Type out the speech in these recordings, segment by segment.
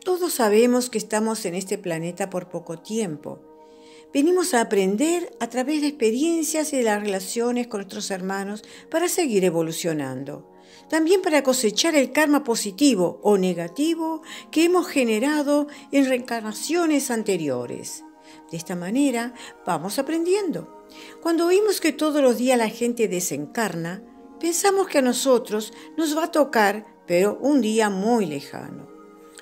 Todos sabemos que estamos en este planeta por poco tiempo. Venimos a aprender a través de experiencias y de las relaciones con nuestros hermanos para seguir evolucionando. También para cosechar el karma positivo o negativo que hemos generado en reencarnaciones anteriores. De esta manera vamos aprendiendo. Cuando oímos que todos los días la gente desencarna, pensamos que a nosotros nos va a tocar, pero un día muy lejano.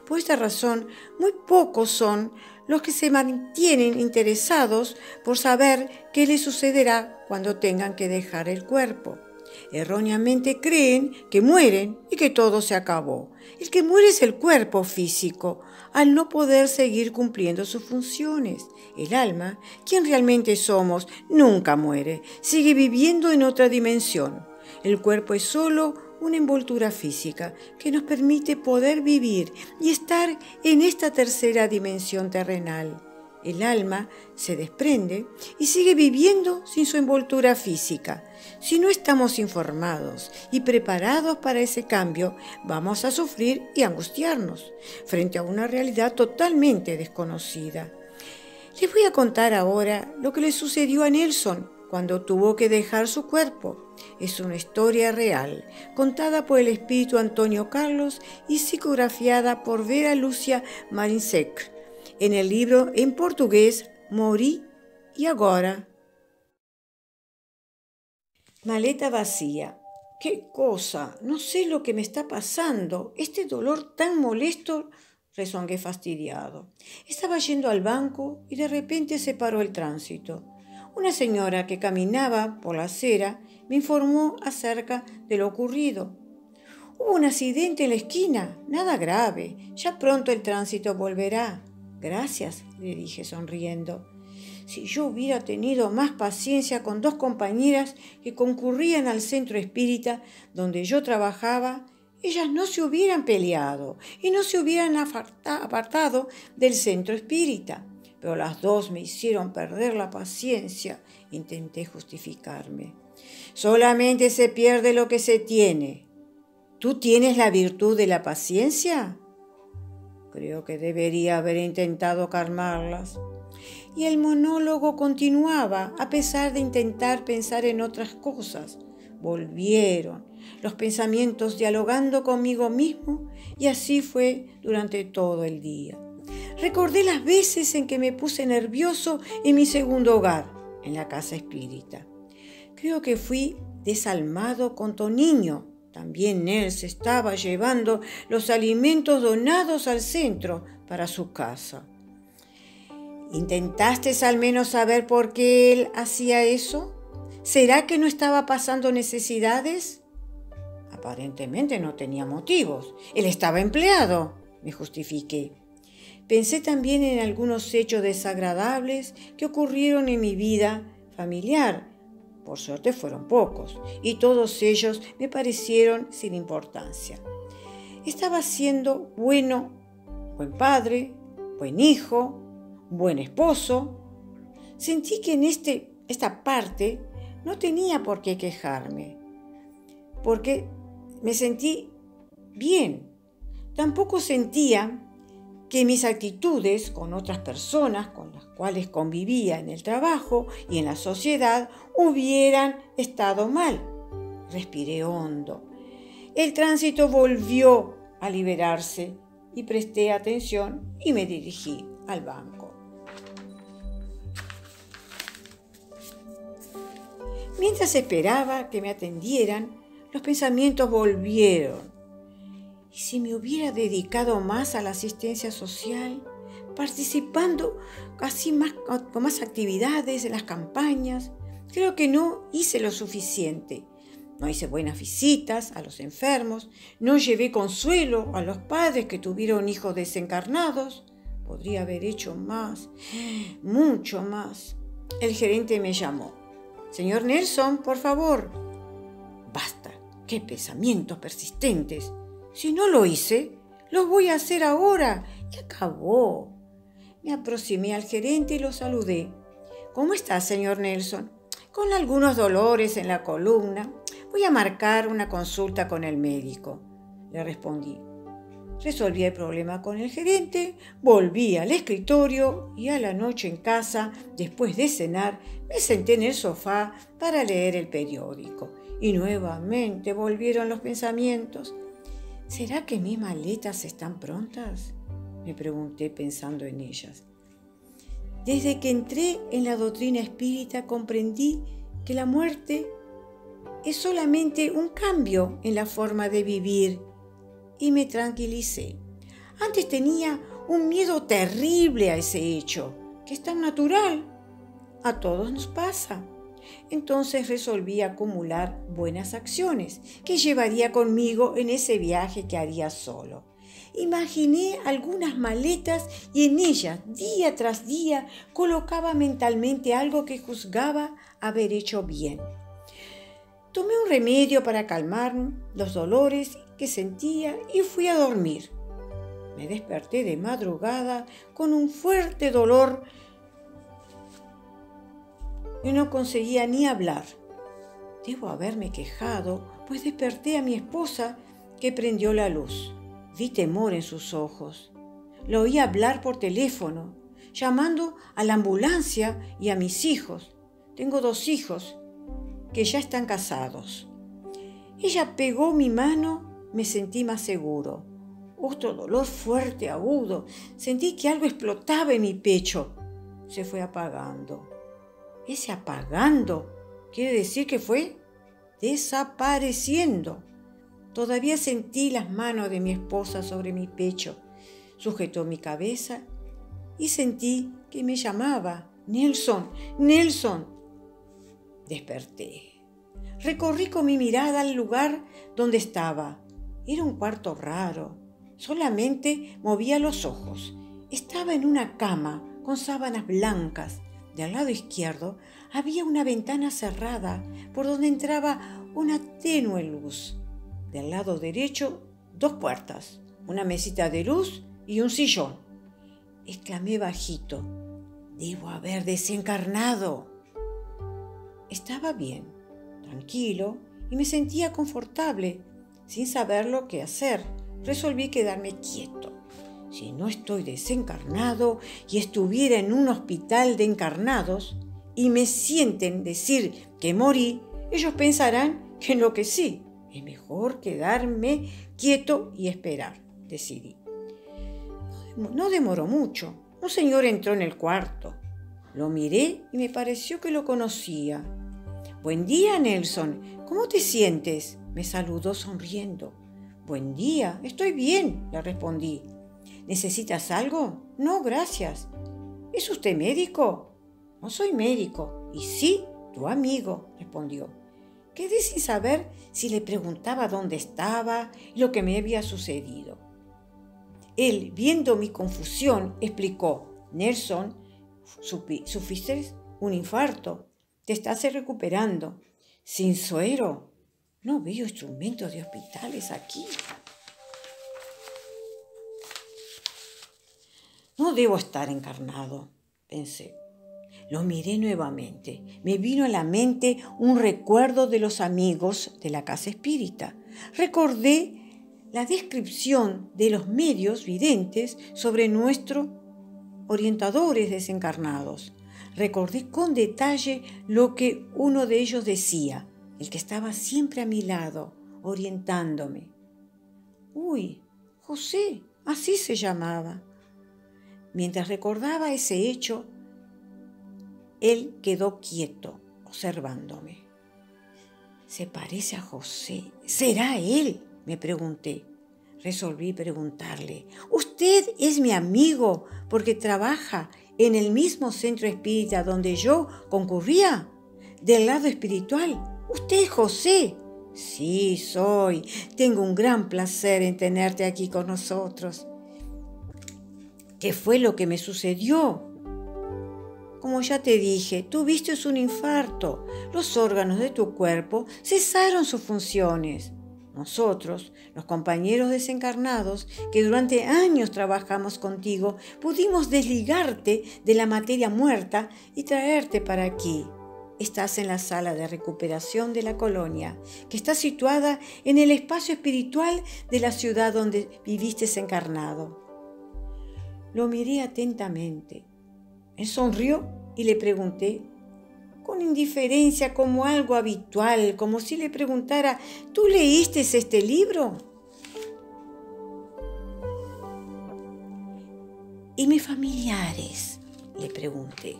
Por esta razón, muy pocos son los que se mantienen interesados por saber qué les sucederá cuando tengan que dejar el cuerpo. Erróneamente creen que mueren y que todo se acabó. El que muere es el cuerpo físico, al no poder seguir cumpliendo sus funciones. El alma, quien realmente somos, nunca muere, sigue viviendo en otra dimensión. El cuerpo es solo una envoltura física que nos permite poder vivir y estar en esta tercera dimensión terrenal. El alma se desprende y sigue viviendo sin su envoltura física. Si no estamos informados y preparados para ese cambio, vamos a sufrir y angustiarnos frente a una realidad totalmente desconocida. Les voy a contar ahora lo que le sucedió a Nelson cuando tuvo que dejar su cuerpo. Es una historia real, contada por el espíritu Antonio Carlos y psicografiada por Vera Lúcia Marinsek en el libro en portugués Morí y Agora. Maleta vacía. ¡Qué cosa! No sé lo que me está pasando. Este dolor tan molesto, rezongué fastidiado. Estaba yendo al banco y de repente se paró el tránsito. Una señora que caminaba por la acera me informó acerca de lo ocurrido. Hubo un accidente en la esquina, nada grave. Ya pronto el tránsito volverá. Gracias, le dije sonriendo. Si yo hubiera tenido más paciencia con dos compañeras que concurrían al centro espírita donde yo trabajaba, ellas no se hubieran peleado y no se hubieran apartado del centro espírita. Pero las dos me hicieron perder la paciencia. Intenté justificarme. Solamente se pierde lo que se tiene. ¿Tú tienes la virtud de la paciencia? Creo que debería haber intentado calmarlas. Y el monólogo continuaba, a pesar de intentar pensar en otras cosas. Volvieron los pensamientos dialogando conmigo mismo y así fue durante todo el día. Recordé las veces en que me puse nervioso en mi segundo hogar, en la casa espírita. Creo que fui desalmado con Toniño. También él se estaba llevando los alimentos donados al centro para su casa. ¿Intentaste al menos saber por qué él hacía eso? ¿Será que no estaba pasando necesidades? Aparentemente no tenía motivos. Él estaba empleado, me justifiqué. Pensé también en algunos hechos desagradables que ocurrieron en mi vida familiar. Por suerte fueron pocos, y todos ellos me parecieron sin importancia. Estaba siendo buen padre, buen hijo, buen esposo. Sentí que en esta parte no tenía por qué quejarme, porque me sentí bien. Tampoco sentía que mis actitudes con otras personas con las cuales convivía en el trabajo y en la sociedad hubieran estado mal. Respiré hondo. El tránsito volvió a liberarse y presté atención y me dirigí al banco. Mientras esperaba que me atendieran, los pensamientos volvieron. ¿Y si me hubiera dedicado más a la asistencia social, participando con más actividades en las campañas? Creo que no hice lo suficiente. No hice buenas visitas a los enfermos, no llevé consuelo a los padres que tuvieron hijos desencarnados. Podría haber hecho más, mucho más. El gerente me llamó. Señor Nelson, por favor. Basta, qué pensamientos persistentes. Si no lo hice, lo voy a hacer ahora. Y acabó. Me aproximé al gerente y lo saludé. ¿Cómo está, señor Nelson? Con algunos dolores en la columna. Voy a marcar una consulta con el médico, le respondí. Resolví el problema con el gerente, volví al escritorio y a la noche en casa, después de cenar, me senté en el sofá para leer el periódico. Y nuevamente volvieron los pensamientos. ¿Será que mis maletas están prontas?, me pregunté pensando en ellas. Desde que entré en la doctrina espírita comprendí que la muerte es solamente un cambio en la forma de vivir y me tranquilicé. Antes tenía un miedo terrible a ese hecho, que es tan natural. A todos nos pasa. Entonces resolví acumular buenas acciones que llevaría conmigo en ese viaje que haría solo. Imaginé algunas maletas y en ellas, día tras día, colocaba mentalmente algo que juzgaba haber hecho bien. Tomé un remedio para calmar los dolores que sentía y fui a dormir. Me desperté de madrugada con un fuerte dolor y no conseguía ni hablar. Debo haberme quejado, pues desperté a mi esposa, que prendió la luz. Vi temor en sus ojos. Lo oí hablar por teléfono, llamando a la ambulancia y a mis hijos. Tengo 2 hijos que ya están casados. Ella pegó mi mano, me sentí más seguro. Otro dolor fuerte, agudo. Sentí que algo explotaba en mi pecho. Se fue apagando. Ese apagando quiere decir que fue desapareciendo. Todavía sentí las manos de mi esposa sobre mi pecho. Sujetó mi cabeza y sentí que me llamaba. Nelson, Nelson. Desperté. Recorrí con mi mirada el lugar donde estaba. Era un cuarto raro. Solamente movía los ojos. Estaba en una cama con sábanas blancas. Del lado izquierdo había una ventana cerrada por donde entraba una tenue luz. Del lado derecho, 2 puertas, una mesita de luz y un sillón. Exclamé bajito: «Debo haber desencarnado». Estaba bien, tranquilo y me sentía confortable. Sin saber lo que hacer, resolví quedarme quieto. Si no estoy desencarnado y estuviera en un hospital de encarnados y me sienten decir que morí, ellos pensarán que enloquecí. Es mejor quedarme quieto y esperar, decidí. No demoró mucho. Un señor entró en el cuarto. Lo miré y me pareció que lo conocía. «Buen día, Nelson. ¿Cómo te sientes?», me saludó sonriendo. «Buen día. Estoy bien», le respondí. «¿Necesitas algo?». «No, gracias». «¿Es usted médico?». «No soy médico». «Y sí, tu amigo», respondió. Quedé sin saber si le preguntaba dónde estaba y lo que me había sucedido. Él, viendo mi confusión, explicó: «Nelson, sufriste un infarto. Te estás recuperando. ¿Sin suero? No veo instrumentos de hospitales aquí». No debo estar encarnado, pensé. Lo miré nuevamente. Me vino a la mente un recuerdo de los amigos de la casa espírita. Recordé la descripción de los medios videntes sobre nuestros orientadores desencarnados. Recordé con detalle lo que uno de ellos decía, el que estaba siempre a mi lado, orientándome. «Uy, José», así se llamaba. Mientras recordaba ese hecho, él quedó quieto, observándome. «¿Se parece a José? ¿Será él?», me pregunté. Resolví preguntarle: «¿Usted es mi amigo porque trabaja en el mismo centro espírita donde yo concurría? ¿Del lado espiritual? ¿Usted es José?». «Sí, soy. Tengo un gran placer en tenerte aquí con nosotros». «¿Qué fue lo que me sucedió?». «Como ya te dije, tuviste un infarto. Los órganos de tu cuerpo cesaron sus funciones. Nosotros, los compañeros desencarnados, que durante años trabajamos contigo, pudimos desligarte de la materia muerta y traerte para aquí. estás en la sala de recuperación de la colonia, que está situada en el espacio espiritual de la ciudad donde viviste encarnado. Lo miré atentamente. Él sonrió y le pregunté, con indiferencia, como algo habitual, como si le preguntara, ¿tú leíste este libro? ¿Y mis familiares?, le pregunté.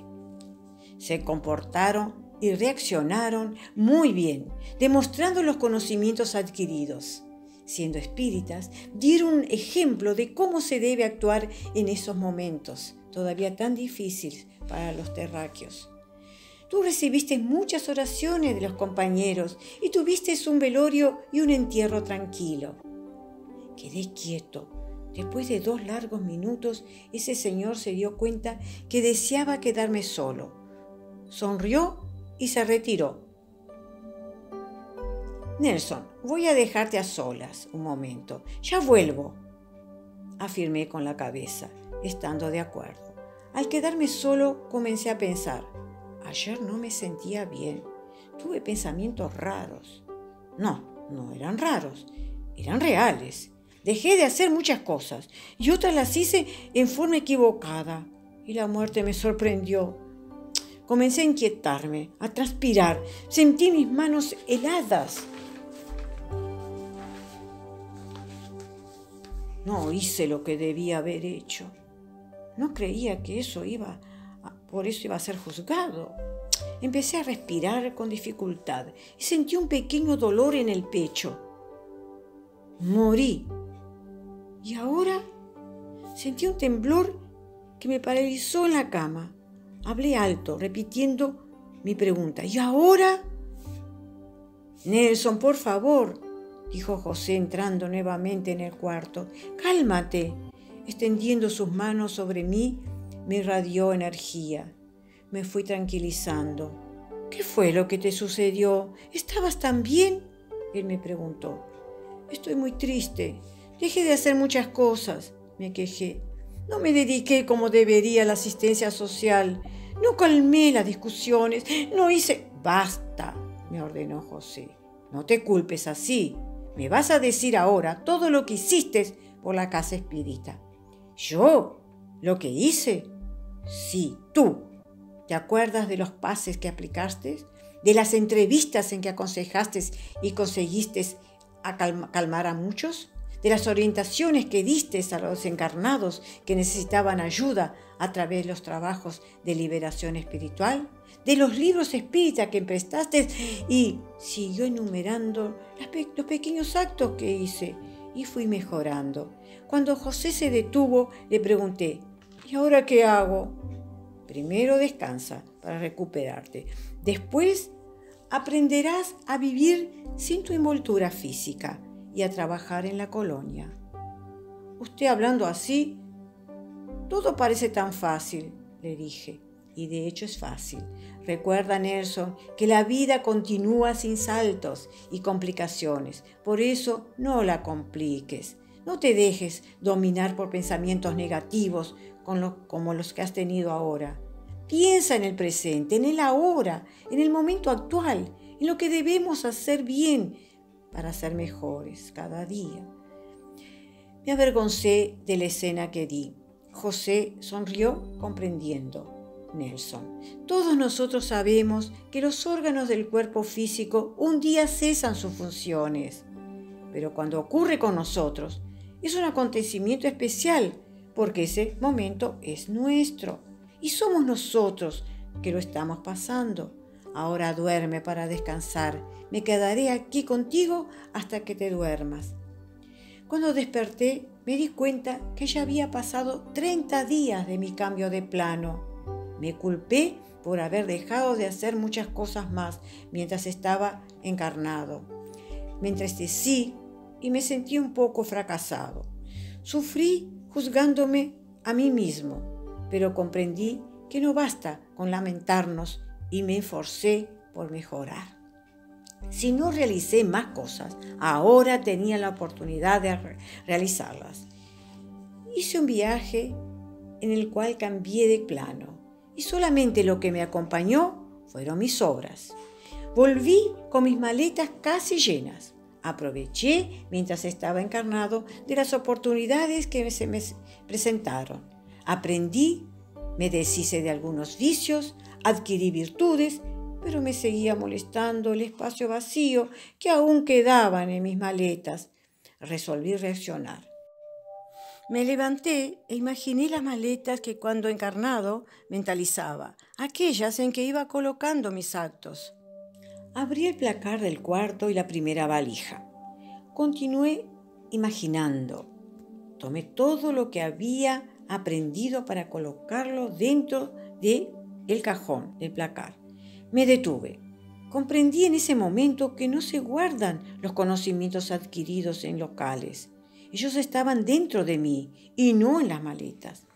Se comportaron y reaccionaron muy bien, demostrando los conocimientos adquiridos. Siendo espíritas, dieron un ejemplo de cómo se debe actuar en esos momentos, todavía tan difíciles para los terráqueos. Tú recibiste muchas oraciones de los compañeros y tuviste un velorio y un entierro tranquilo. Quedé quieto. Después de 2 largos minutos, ese señor se dio cuenta que deseaba quedarme solo. Sonrió y se retiró. Nelson, voy a dejarte a solas un momento. Ya vuelvo, afirmé con la cabeza, estando de acuerdo. Al quedarme solo, comencé a pensar. Ayer no me sentía bien. Tuve pensamientos raros. No eran raros, eran reales. Dejé de hacer muchas cosas y otras las hice en forma equivocada. Y la muerte me sorprendió. Comencé a inquietarme, a transpirar. Sentí mis manos heladas. No hice lo que debía haber hecho. No creía que por eso iba a ser juzgado. Empecé a respirar con dificultad y sentí un pequeño dolor en el pecho. Morí. Y ahora sentí un temblor que me paralizó en la cama. Hablé alto, repitiendo mi pregunta. ¿Y ahora? Nelson, por favor, dijo José entrando nuevamente en el cuarto. Cálmate. Extendiendo sus manos sobre mí, me irradió energía. Me fui tranquilizando. ¿Qué fue lo que te sucedió? ¿Estabas tan bien? Él me preguntó. Estoy muy triste. Dejé de hacer muchas cosas, me quejé. No me dediqué como debería a la asistencia social. No calmé las discusiones. No hice... Basta, me ordenó José. No te culpes así. Me vas a decir ahora todo lo que hiciste por la casa espírita. ¿Yo? ¿Lo que hice? Sí, tú. ¿Te acuerdas de los pases que aplicaste? ¿De las entrevistas en que aconsejaste y conseguiste calmar a muchos? ¿De las orientaciones que diste a los encarnados que necesitaban ayuda a través de los trabajos de liberación espiritual? ¿De los libros espíritas que prestaste? Y siguió enumerando los pequeños actos que hice y fui mejorando. Cuando José se detuvo, le pregunté, ¿y ahora qué hago? Primero descansa para recuperarte. Después aprenderás a vivir sin tu envoltura física y a trabajar en la colonia. Usted hablando así, todo parece tan fácil, le dije. Y de hecho es fácil. Recuerda, Nelson, que la vida continúa sin saltos y complicaciones. Por eso no la compliques. No te dejes dominar por pensamientos negativos como los que has tenido ahora. Piensa en el presente, en el ahora, en el momento actual, en lo que debemos hacer bien para ser mejores cada día. Me avergoncé de la escena que di. José sonrió comprendiendo. Nelson, todos nosotros sabemos que los órganos del cuerpo físico un día cesan sus funciones, pero cuando ocurre con nosotros es un acontecimiento especial porque ese momento es nuestro y somos nosotros que lo estamos pasando. Ahora duerme para descansar. Me quedaré aquí contigo hasta que te duermas. Cuando desperté me di cuenta que ya había pasado 30 días de mi cambio de plano. Me culpé por haber dejado de hacer muchas cosas más mientras estaba encarnado. Me entristecí y me sentí un poco fracasado. Sufrí juzgándome a mí mismo, pero comprendí que no basta con lamentarnos y me esforcé por mejorar. Si no realicé más cosas, ahora tenía la oportunidad de realizarlas. Hice un viaje en el cual cambié de plano y solamente lo que me acompañó fueron mis obras. Volví con mis maletas casi llenas. Aproveché, mientras estaba encarnado, de las oportunidades que se me presentaron. Aprendí, me deshice de algunos vicios, adquirí virtudes, pero me seguía molestando el espacio vacío que aún quedaban en mis maletas. Resolví reaccionar. Me levanté e imaginé las maletas que cuando encarnado mentalizaba, aquellas en que iba colocando mis actos. Abrí el placar del cuarto y la primera valija. Continué imaginando. Tomé todo lo que había aprendido para colocarlo dentro del cajón del placar. Me detuve. Comprendí en ese momento que no se guardan los conocimientos adquiridos en locales. Ellos estaban dentro de mí y no en las maletas.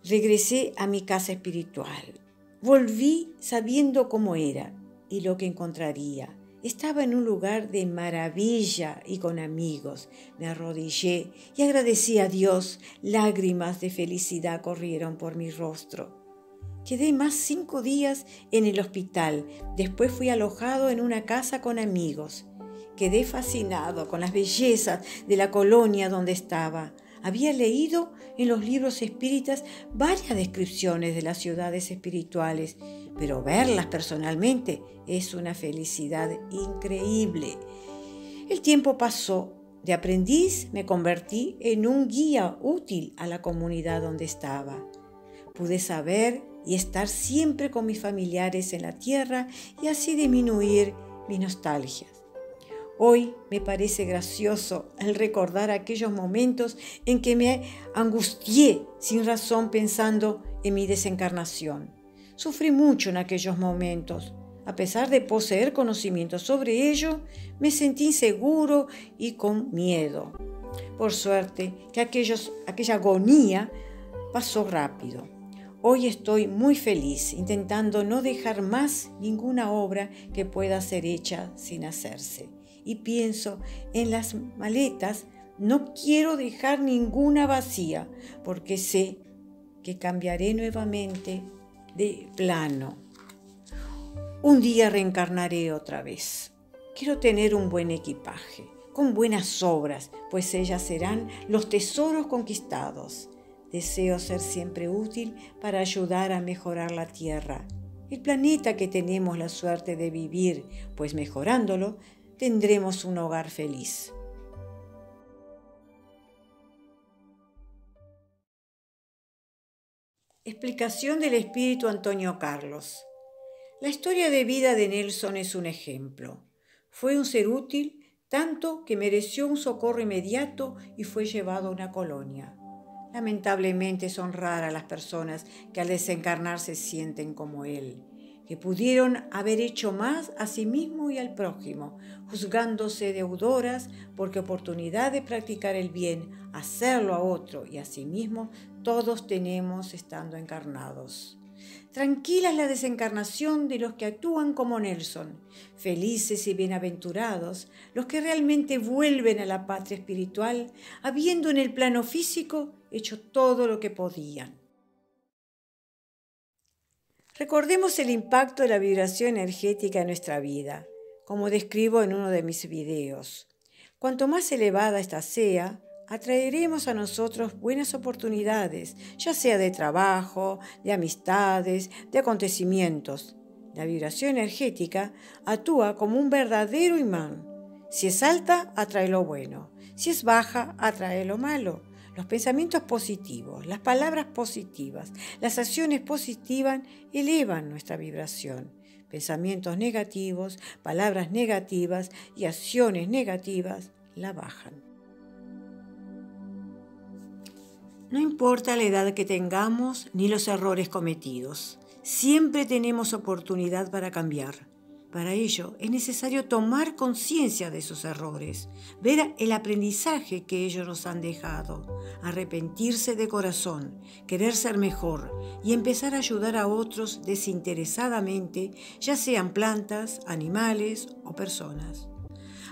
Regresé a mi casa espiritual. Volví sabiendo cómo era y lo que encontraría. Estaba en un lugar de maravilla y con amigos. Me arrodillé y agradecí a Dios. Lágrimas de felicidad corrieron por mi rostro. Quedé más 5 días en el hospital. Después fui alojado en una casa con amigos. Quedé fascinado con las bellezas de la colonia donde estaba. Había leído en los libros espíritas varias descripciones de las ciudades espirituales, pero verlas personalmente es una felicidad increíble. El tiempo pasó. De aprendiz me convertí en un guía útil a la comunidad donde estaba. Pude saber y estar siempre con mis familiares en la tierra y así disminuir mis nostalgias. Hoy me parece gracioso el recordar aquellos momentos en que me angustié sin razón pensando en mi desencarnación. Sufrí mucho en aquellos momentos. A pesar de poseer conocimientos sobre ello, me sentí inseguro y con miedo. Por suerte que aquella agonía pasó rápido. Hoy estoy muy feliz, intentando no dejar más ninguna obra que pueda ser hecha sin hacerse. Y pienso en las maletas, no quiero dejar ninguna vacía, porque sé que cambiaré nuevamente de plano. Un día reencarnaré otra vez. Quiero tener un buen equipaje, con buenas obras, pues ellas serán los tesoros conquistados. Deseo ser siempre útil para ayudar a mejorar la Tierra, el planeta que tenemos la suerte de vivir, pues mejorándolo tendremos un hogar feliz. Explicación del espíritu Antonio Carlos. La historia de vida de Nelson es un ejemplo. Fue un ser útil tanto que mereció un socorro inmediato y fue llevado a una colonia. Lamentablemente son raras las personas que al desencarnar se sienten como él, que pudieron haber hecho más a sí mismo y al prójimo, juzgándose deudoras porque oportunidad de practicar el bien, hacerlo a otro y a sí mismo, todos tenemos estando encarnados. Tranquila es la desencarnación de los que actúan como Nelson. Felices y bienaventurados los que realmente vuelven a la patria espiritual, habiendo en el plano físico hecho todo lo que podían. Recordemos el impacto de la vibración energética en nuestra vida, como describo en uno de mis videos. Cuanto más elevada ésta sea, atraeremos a nosotros buenas oportunidades, ya sea de trabajo, de amistades, de acontecimientos. La vibración energética actúa como un verdadero imán. Si es alta, atrae lo bueno. Si es baja, atrae lo malo. Los pensamientos positivos, las palabras positivas, las acciones positivas elevan nuestra vibración. Pensamientos negativos, palabras negativas y acciones negativas la bajan. No importa la edad que tengamos ni los errores cometidos, siempre tenemos oportunidad para cambiar. Para ello es necesario tomar conciencia de esos errores, ver el aprendizaje que ellos nos han dejado, arrepentirse de corazón, querer ser mejor y empezar a ayudar a otros desinteresadamente, ya sean plantas, animales o personas.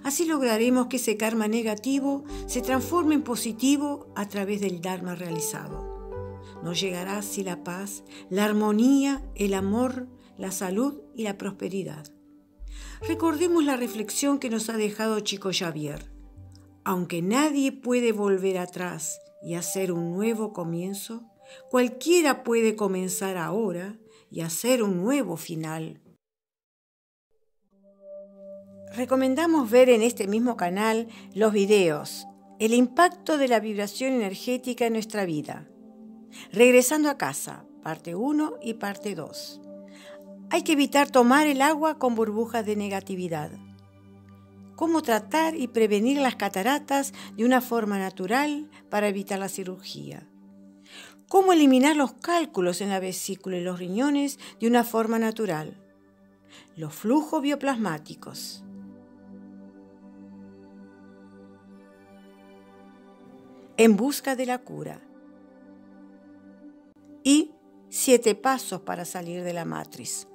Así lograremos que ese karma negativo se transforme en positivo a través del Dharma realizado. Nos llegará así la paz, la armonía, el amor la salud y la prosperidad. Recordemos la reflexión que nos ha dejado Chico Xavier. Aunque nadie puede volver atrás y hacer un nuevo comienzo, cualquiera puede comenzar ahora y hacer un nuevo final. Recomendamos ver en este mismo canal los videos El impacto de la vibración energética en nuestra vida. Regresando a casa, parte 1 y parte 2. Hay que evitar tomar el agua con burbujas de negatividad. Cómo tratar y prevenir las cataratas de una forma natural para evitar la cirugía. Cómo eliminar los cálculos en la vesícula y los riñones de una forma natural. Los flujos bioplasmáticos. En busca de la cura. Y 7 pasos para salir de la matriz.